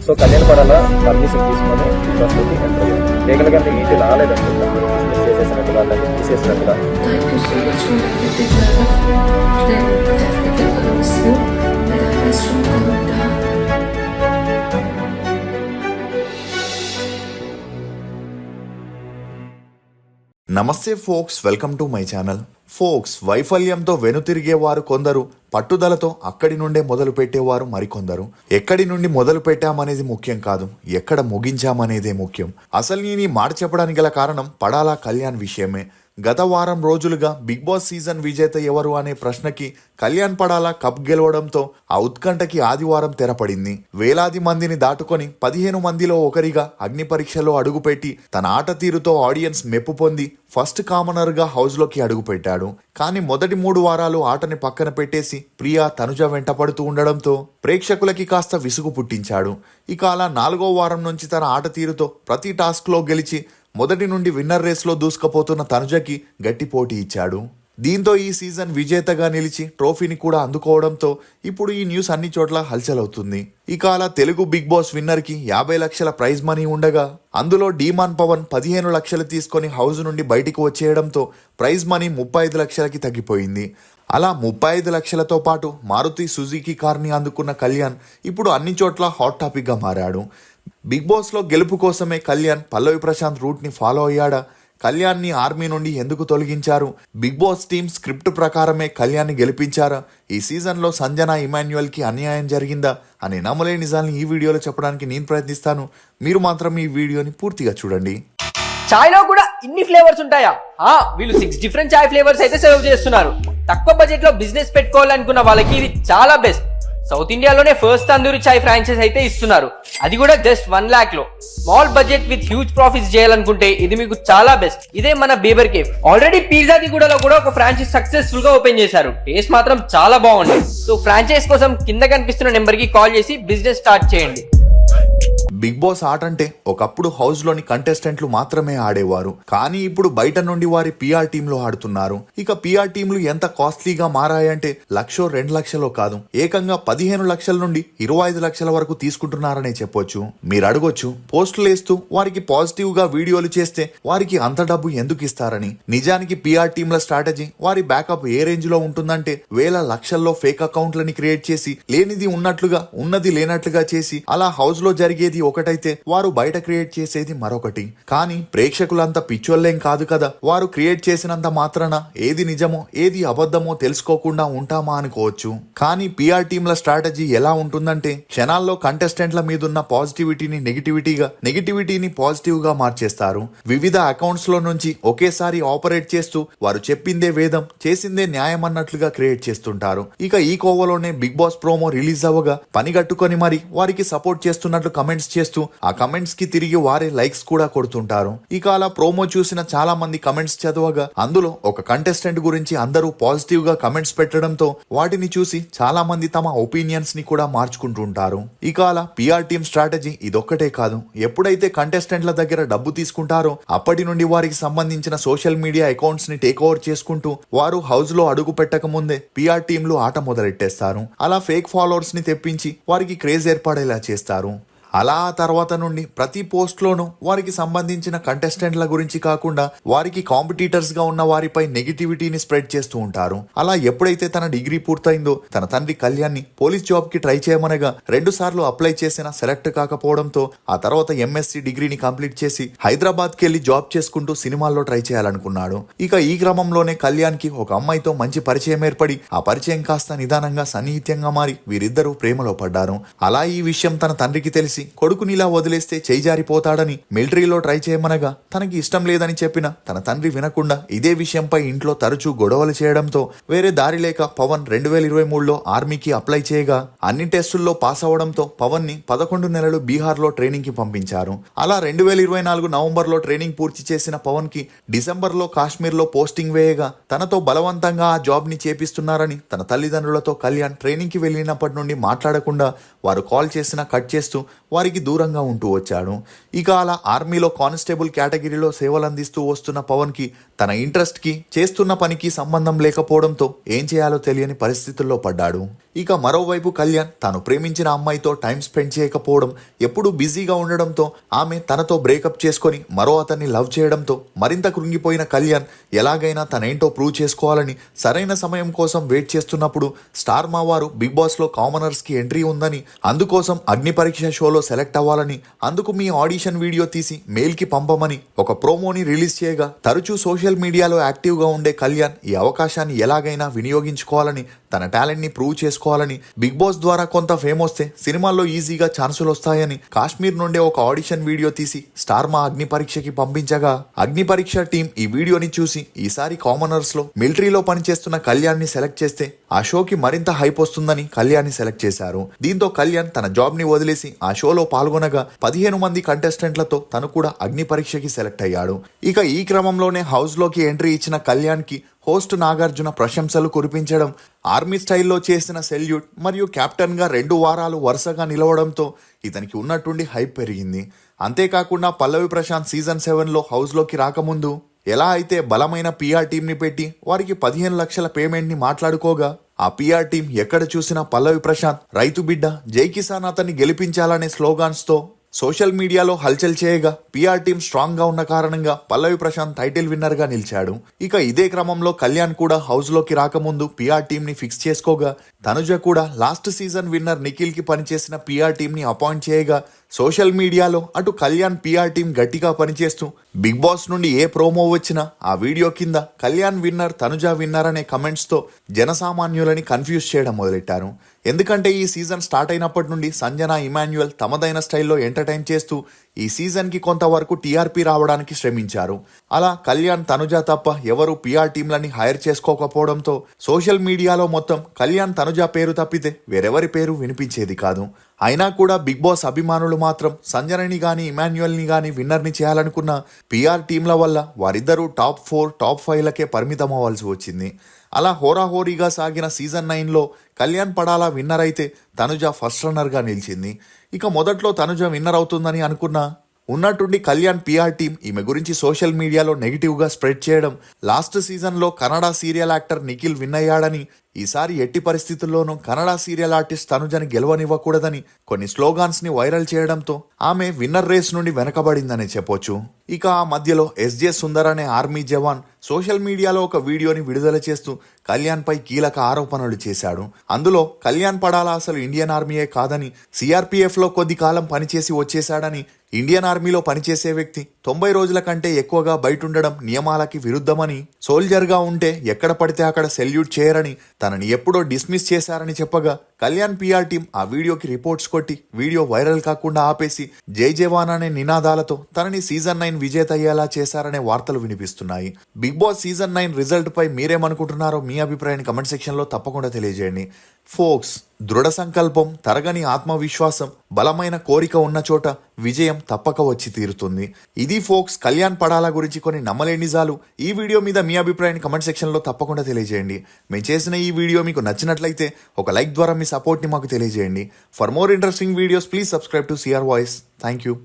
So Kalyan Padala permission తీసుకొని బస్సుకి enter అయ్యాను. రేగల గారిని ఏంటి రాలేదండి, బిజినెస్ చేసేసినట్టుగా దాన్ని తీసేసినట్టుగా. నమస్తే folks, welcome to my channel. Folks, వైఫల్యంతో వెనుతిరిగేవారు కొందరు, పట్టుదలతో అక్కడి నుండే మొదలు పెట్టేవారు మరికొందరు. ఎక్కడి నుండి మొదలు పెట్టామనేది ముఖ్యం కాదు, ఎక్కడ ముగించామనేదే ముఖ్యం. అసలు నేను ఈ మాట చెప్పడానికి గల కారణం పడాలా కళ్యాణ్ విషయమే. గత వారం రోజులుగా బిగ్ బాస్ సీజన్ విజేత ఎవరు అనే ప్రశ్నకి కళ్యాణ్ పడాలా కప్ గెలవడంతో ఆ ఉత్కంఠకి ఆదివారం తెరపడింది. వేలాది మందిని దాటుకొని 15 మందిలో ఒకరిగా అగ్ని పరీక్షలో అడుగుపెట్టి తన ఆట తీరుతో ఆడియన్స్ మెప్పు పొంది ఫస్ట్ కామనర్ గా హౌస్ లోకి అడుగుపెట్టాడు. కానీ మొదటి 3 వారాలు ఆటని పక్కన పెట్టేసి ప్రియా, తనుజ వెంట పడుతూ ఉండడంతో ప్రేక్షకులకి కాస్త విసుగు పుట్టించాడు. ఇక అలా 4వ వారం నుంచి తన ఆట తీరుతో ప్రతి టాస్క్ లో గెలిచి మొదటి నుండి విన్నర్ రేస్లో దూసుకుపోతున్న తనుజకి గట్టి పోటీ ఇచ్చాడు. దీంతో ఈ సీజన్ విజేతగా నిలిచి ట్రోఫీని కూడా అందుకోవడంతో ఇప్పుడు ఈ న్యూస్ అన్ని చోట్ల హల్చల్ అవుతుంది. ఇక అలా తెలుగు బిగ్ బాస్ విన్నర్ కి 50 లక్షల ప్రైజ్ మనీ ఉండగా అందులో డీమాన్ పవన్ 15 లక్షలు తీసుకొని హౌస్ నుండి బయటికి వచ్చేయడంతో ప్రైజ్ మనీ 35 లక్షలకి తగ్గిపోయింది. అలా 35 లక్షలతో పాటు మారుతి సుజుకి కార్ని అందుకున్న కళ్యాణ్ ఇప్పుడు అన్ని చోట్ల హాట్ టాపిక్ గా మారాడు. బిగ్ బాస్ లో గెలుపు కోసమే కళ్యాణ్ పల్లవి ప్రశాంత్ రూట్ ని ఫాలో అయ్యాడా? కళ్యాణ్ ని ఆర్మీ నుండి ఎందుకు తొలగించారు? బిగ్ బాస్ టీమ్ స్క్రిప్ట్ ప్రకారమే కళ్యాణ్ ని గెలిపించారా? ఈ సీజన్ లో సంజన, ఇమాన్యుయల్ కి అన్యాయం జరిగిందా అనే నమ్మలే నిజాన్ని ఈ వీడియోలో చెప్పడానికి నేను ప్రయత్నిస్తాను. మీరు మాత్రం ఈ వీడియోని పూర్తిగా చూడండి. చాయ్ లో కూడా ఇన్ని ఫ్లేవర్స్ ఉంటాయా? వీళ్ళు 6 డిఫరెంట్ చాయ్ ఫ్లేవర్స్ అయితే సర్వ్ చేస్తున్నారు. తక్కువ బడ్జెట్ లో బిజినెస్ పెట్టుకోవాలనుకున్న వాళ్ళకి ఇది చాలా బెస్ట్. సౌత్ ఇండియాలోనే ఫస్ట్ తందూరి చాయ్ ఫ్రాంచైజ్ అయితే ఇస్తున్నారు, అది కూడా జస్ట్ 1 lakh లో. Small budget with huge profits చేయాలనుకుంటే ఇది మీకు చాలా బెస్ట్. ఇదే మన బేబర్ కేఫ్. ఆల్రెడీ పిజ్జా దిగూడలో కూడా ఒక ఫ్రాంచైజ్ సక్సెస్ఫుల్ గా ఓపెన్ చేశారు. టేస్ట్ మాత్రం చాలా బాగుంది. సో ఫ్రాంచైజ్ కోసం కింద కనిపిస్తున్న నెంబర్ కి కాల్ చేసి బిజినెస్ స్టార్ట్ చేయండి. బిగ్ బాస్ ఆట అంటే ఒకప్పుడు హౌస్ లోని కంటెస్టెంట్లు మాత్రమే ఆడేవారు. కానీ ఇప్పుడు బయట నుండి వారి పిఆర్ టీంలో ఆడుతున్నారు. ఇక పిఆర్ టీంలు ఎంత కాస్ట్లీగా మారాయంటే 1,00,000-2 లక్షలో కాదు, ఏకంగా 15 లక్షల నుండి 25 లక్షల వరకు తీసుకుంటున్నారనే చెప్పొచ్చు. మీరు అడగొచ్చు, పోస్టులు వేస్తూ వారికి పాజిటివ్ గా వీడియోలు చేస్తే వారికి అంత డబ్బు ఎందుకు ఇస్తారని. నిజానికి పిఆర్ టీంల స్ట్రాటజీ, వారి బ్యాకప్ ఏ రేంజ్ లో ఉంటుందంటే వేల లక్షల్లో ఫేక్ అకౌంట్లని క్రియేట్ చేసి లేనిది ఉన్నట్లుగా, ఉన్నది లేనట్లుగా చేసి అలా హౌస్ లో జరిగేది ఒకటైతే వారు బయట క్రియేట్ చేసేది మరొకటి. కానీ ప్రేక్షకులంతా పిచ్చోళ్ళేం కాదు కదా, వారు క్రియేట్ చేసినంత మాత్రాన ఏది నిజమో ఏది అబద్ధమో తెలుసుకోకుండా ఉంటామా అనుకోవచ్చు. కానీ పిఆర్ టీంల స్ట్రాటజీ ఎలా ఉంటుందంటే క్షణాల్లో కంటెస్టెంట్ల మీదున్న పాజిటివిటీని నెగిటివిటీగా, నెగిటివిటీని పాజిటివ్ గా మార్చేస్తారు. వివిధ అకౌంట్స్ లో నుంచి ఒకేసారి ఆపరేట్ చేస్తూ వారు చెప్పిందే వేదం, చేసిందే న్యాయం అన్నట్లుగా క్రియేట్ చేస్తుంటారు. ఇక ఈ కోవలోనే బిగ్ బాస్ ప్రోమో రిలీజ్ అవ్వగా పనిగట్టుకొని మరి వారికి సపోర్ట్ చేస్తున్నట్లు కమెంట్స్ చేస్తూ ఆ కమెంట్స్ కి తిరిగి వారే లైక్స్ కూడా కొడుతుంటారు. ఇక అలా ప్రోమో చూసిన చాలా మంది కమెంట్స్ చదవగా అందులో ఒక కంటెస్టెంట్ గురించి అందరూ పాజిటివ్ గా కమెంట్స్ పెట్టడంతో వాటిని చూసి చాలా మంది తమ ఒపీనియన్స్ ని కూడా మార్చుకుంటుంటారు. ఇక అలా పిఆర్ టీమ్ స్ట్రాటజీ ఇదొక్కటే కాదు, ఎప్పుడైతే కంటెస్టెంట్ల దగ్గర డబ్బు తీసుకుంటారో అప్పటి నుండి వారికి సంబంధించిన సోషల్ మీడియా అకౌంట్స్ ని టేక్ ఓవర్ చేసుకుంటూ వారు హౌస్ లో అడుగు పెట్టక ముందే పిఆర్ టీంలు ఆట మొదలెట్టేస్తారు. అలా ఫేక్ ఫాలోవర్స్ ని తెప్పించి వారికి క్రేజ్ ఏర్పడేలా చేస్తారు. అలా ఆ తర్వాత నుండి ప్రతి పోస్ట్లోనూ వారికి సంబంధించిన కంటెస్టెంట్ల గురించి కాకుండా వారికి కాంపిటీటర్స్ గా ఉన్న వారిపై నెగిటివిటీని స్ప్రెడ్ చేస్తూ ఉంటారు. అలా ఎప్పుడైతే తన డిగ్రీ పూర్తయిందో తన తండ్రి కళ్యాణ్ ని పోలీస్ జాబ్ కి ట్రై చేయమనగా 2 సార్లు అప్లై చేసినా సెలెక్ట్ కాకపోవడంతో ఆ తర్వాత ఎంఎస్సి డిగ్రీని కంప్లీట్ చేసి హైదరాబాద్ కి వెళ్లి జాబ్ చేసుకుంటూ సినిమాల్లో ట్రై చేయాలనుకున్నాడు. ఇక ఈ క్రమంలోనే కళ్యాణ్ కి ఒక అమ్మాయితో మంచి పరిచయం ఏర్పడి ఆ పరిచయం కాస్త నిదానంగా సన్నిహిత్యంగా మారి వీరిద్దరూ ప్రేమలో పడ్డారు. అలా ఈ విషయం తన తండ్రికి తెలిసి కొడుకునిలా వదిలేస్తే చేయిజారిపోతాడని మిలిటరీలో ట్రై చేయమనగా తనకి ఇష్టం లేదని చెప్పిన తన తండ్రి వినకుండా ఇదే విషయంపై ఇంట్లో తరచూ గొడవలు చేయడంతో వేరే దారి లేక పవన్ 2023లో ఆర్మీకి అప్లై చేయగా అన్ని టెస్టుల్లో పాస్ అవడంతో పవన్ ని 11 నెలలు బీహార్ లో ట్రైనింగ్ కి పంపించారు. అలా 2024 నవంబర్ లో ట్రైనింగ్ పూర్తి చేసిన పవన్ కి డిసెంబర్ లో కాశ్మీర్ లో పోస్టింగ్ వేయగా తనతో బలవంతంగా ఆ జాబ్ ని చేపిస్తున్నారని తన తల్లిదండ్రులతో కళ్యాణ్ ట్రైనింగ్ కి వెళ్ళినప్పటి నుండి మాట్లాడకుండా వారు కాల్ చేసినా కట్ చేస్తూ వారికి దూరంగా ఉంటూ వచ్చాడు. ఇక అలా ఆర్మీలో కానిస్టేబుల్ కేటగిరీలో సేవలందిస్తూ వస్తున్న పవన్ కి తన ఇంట్రెస్ట్ కి చేస్తున్న పనికి సంబంధం లేకపోవడంతో ఏం చేయాలో తెలియని పరిస్థితుల్లో పడ్డాడు. ఇక మరోవైపు కళ్యాణ్ తాను ప్రేమించిన అమ్మాయితో టైం స్పెండ్ చేయకపోవడం, ఎప్పుడూ బిజీగా ఉండడంతో ఆమె తనతో బ్రేకప్ చేసుకొని మరో అతన్ని లవ్ చేయడంతో మరింత కృంగిపోయిన కళ్యాణ్ ఎలాగైనా తనేంటో ప్రూవ్ చేసుకోవాలని సరైన సమయం కోసం వెయిట్ చేస్తున్నప్పుడు స్టార్ మా వారు బిగ్ బాస్ లో కామనర్స్ కి ఎంట్రీ ఉందని, అందుకోసం అగ్ని పరీక్ష షోలో సెలెక్ట్ అవ్వాలని, అందుకు మీ ఆడిషన్ వీడియో తీసి మెయిల్ కి పంపమని ఒక ప్రోమోని రిలీజ్ చేయగా తరచూ సోషల్ మీడియాలో యాక్టివ్ గా ఉండే కళ్యాణ్ ఈ అవకాశాన్ని ఎలాగైనా వినియోగించుకోవాలని, తన టాలెంట్ ని ప్రూవ్ చేసుకోవాలని, బిగ్ బాస్ ద్వారా కొంత ఫేమ్ వస్తే సినిమాల్లో ఈజీగా ఛాన్సులు వస్తాయని కాశ్మీర్ నుండే ఒక ఆడిషన్ వీడియో తీసి స్టార్ మా అగ్ని పరీక్షకి పంపించగా అగ్ని పరీక్ష టీం ఈ వీడియోని చూసి ఈసారి కామనర్స్ లో మిలిటరీలో పనిచేస్తున్న కళ్యాణ్ ని సెలెక్ట్ చేస్తే ఆ షోకి మరింత హైప్ వస్తుందని కళ్యాణ్ ని సెలెక్ట్ చేశారు. దీంతో కళ్యాణ్ తన జాబ్ ని వదిలేసి ఆ షోలో పాల్గొనగా 15 మంది కంటెస్టెంట్లతో తను కూడా అగ్ని పరీక్షకి సెలెక్ట్ అయ్యాడు. ఇక ఈ క్రమంలోనే హౌస్ లోకి ఎంట్రీ ఇచ్చిన కళ్యాణ్ కి హోస్ట్ నాగార్జున ప్రశంసలు కురిపించడం, ఆర్మీ స్టైల్లో చేసిన సెల్యూట్ మరియు కెప్టెన్ గా 2 వారాలు వరుసగా నిలవడంతో ఇతనికి ఉన్నట్టుండి హైప్ పెరిగింది. అంతేకాకుండా పల్లవి ప్రశాంత్ సీజన్ 7లో హౌస్ లోకి రాకముందు ఎలా అయితే బలమైన పిఆర్ టీం ని పెట్టి వారికి 15 లక్షల పేమెంట్ ని మాట్లాడుకోగా ఆ పిఆర్ టీం ఎక్కడ చూసినా పల్లవి ప్రశాంత్ రైతు బిడ్డ, జై కిసాన్ అతన్ని గెలిపించాలనే స్లోగాన్స్ తో సోషల్ మీడియాలో హల్చల్ చేయగా పిఆర్ టీం స్ట్రాంగ్ గా ఉన్న కారణంగా పల్లవి ప్రశాంత్ టైటిల్ విన్నర్ గా నిలిచాడు. ఇక ఇదే క్రమంలో కళ్యాణ్ కూడా హౌస్ లోకి రాకముందు పిఆర్ టీం ని ఫిక్స్ చేసుకోగా తనుజ కూడా లాస్ట్ సీజన్ విన్నర్ నిఖిల్ కి పనిచేసిన పిఆర్ టీం ని అపాయింట్ చేయగా సోషల్ మీడియాలో అటు కళ్యాణ్ పిఆర్ టీం గట్టిగా పనిచేస్తూ బిగ్ బాస్ నుండి ఏ ప్రోమో వచ్చినా ఆ వీడియో కింద కళ్యాణ్ విన్నర్, తనుజ విన్నర్ అనే కమెంట్స్ తో జనసామాన్యులని కన్ఫ్యూజ్ చేయడం మొదలెట్టారు. ఎందుకంటే ఈ సీజన్ స్టార్ట్ అయినప్పటి నుండి సంజన, ఇమాన్యుయల్ తమదైన స్టైల్లో ఎంటర్టైన్ చేస్తూ ఈ సీజన్ కి కొంతవరకు టీఆర్పీ రావడానికి శ్రమించారు. అలా కళ్యాణ్, తనుజ తప్ప ఎవరు పిఆర్ టీంలని హైర్ చేసుకోకపోవడంతో సోషల్ మీడియాలో మొత్తం కళ్యాణ్, తనుజ పేరు తప్పితే వేరెవరి పేరు వినిపించేది కాదు. అయినా కూడా బిగ్ బాస్ అభిమానులు మాత్రం సంజనని గాని ఇమాన్యుయల్ ని గాని విన్నర్ ని చేయాలనుకున్న పిఆర్ టీంల వల్ల వారిద్దరూ టాప్ 4, టాప్ 5లకే పరిమితం అవ్వాల్సి వచ్చింది. అలా హోరాహోరీగా సాగిన సీజన్ 9లో కళ్యాణ్ పడాలా విన్నర్ అయితే తనుజ ఫస్ట్ రన్నర్ గా నిలిచింది. ఇక మొదట్లో తనుజ విన్నర్ అవుతుందని అనుకున్నా ఉన్నట్టుండి కళ్యాణ్ పిఆర్ టీం ఈమె గురించి సోషల్ మీడియాలో నెగిటివ్ గా స్ప్రెడ్ చేయడం, లాస్ట్ సీజన్ లో Kannada serial actor Nikhil win అయ్యాడని, ఈసారి ఎట్టి పరిస్థితుల్లోనూ కన్నడ సీరియల్ ఆర్టిస్ట్ తనుజని గెలవనివ్వకూడదని కొన్ని స్లోగాన్స్ ని వైరల్ చేయడంతో ఆమె విన్నర్ రేస్ నుండి వెనకబడిందని చెప్పొచ్చు. ఇక ఆ మధ్యలో ఎస్జే సుందర్ అనే ఆర్మీ జవాన్ సోషల్ మీడియాలో ఒక వీడియోని విడుదల చేస్తూ కళ్యాణ్ పై కీలక ఆరోపణలు చేశాడు. అందులో కళ్యాణ్ పడాలా అసలు ఇండియన్ ఆర్మీయే కాదని, సిఆర్పిఎఫ్ లో కొద్ది కాలం పనిచేసి వచ్చేశాడని, ఇండియన్ ఆర్మీలో పనిచేసే వ్యక్తి 90 రోజుల కంటే ఎక్కువగా బయటుండడం నియమాలకి విరుద్ధమని, సోల్జర్ గా ఉంటే ఎక్కడ పడితే అక్కడ సెల్యూట్ చేయరని, తనని ఎప్పుడో డిస్మిస్ చేశారని చెప్పగా కళ్యాణ్ పిఆర్ టీం ఆ వీడియోకి రిపోర్ట్స్ కొట్టి వీడియో వైరల్ కాకుండా ఆపేసి జై జవాన్ అనే నినాదాలతో తనని సీజన్ 9 విజేత అయ్యేలా చేశారనే వార్తలు వినిపిస్తున్నాయి. బిగ్ బాస్ సీజన్ 9 రిజల్ట్ పై మీరేమనుకుంటున్నారో మీ అభిప్రాయాన్ని కమెంట్ సెక్షన్ లో తప్పకుండా తెలియజేయండి. ఫోక్స్, దృఢ సంకల్పం, తరగని ఆత్మవిశ్వాసం, బలమైన కోరిక ఉన్న చోట విజయం తప్పక వచ్చి తీరుతుంది. ఇది ఫోక్స్ కళ్యాణ్ పడాలా గురించి కొన్ని నమ్మలేని నిజాలు. ఈ వీడియో మీద మీ అభిప్రాయాన్ని కమెంట్ సెక్షన్ లో తప్పకుండా తెలియజేయండి. మేము చేసిన ఈ వీడియో మీకు నచ్చినట్లయితే ఒక లైక్ ద్వారా మీ సపోర్ట్ ని మాకు తెలియజేయండి. For more interesting videos please subscribe to CR voice. Thank you.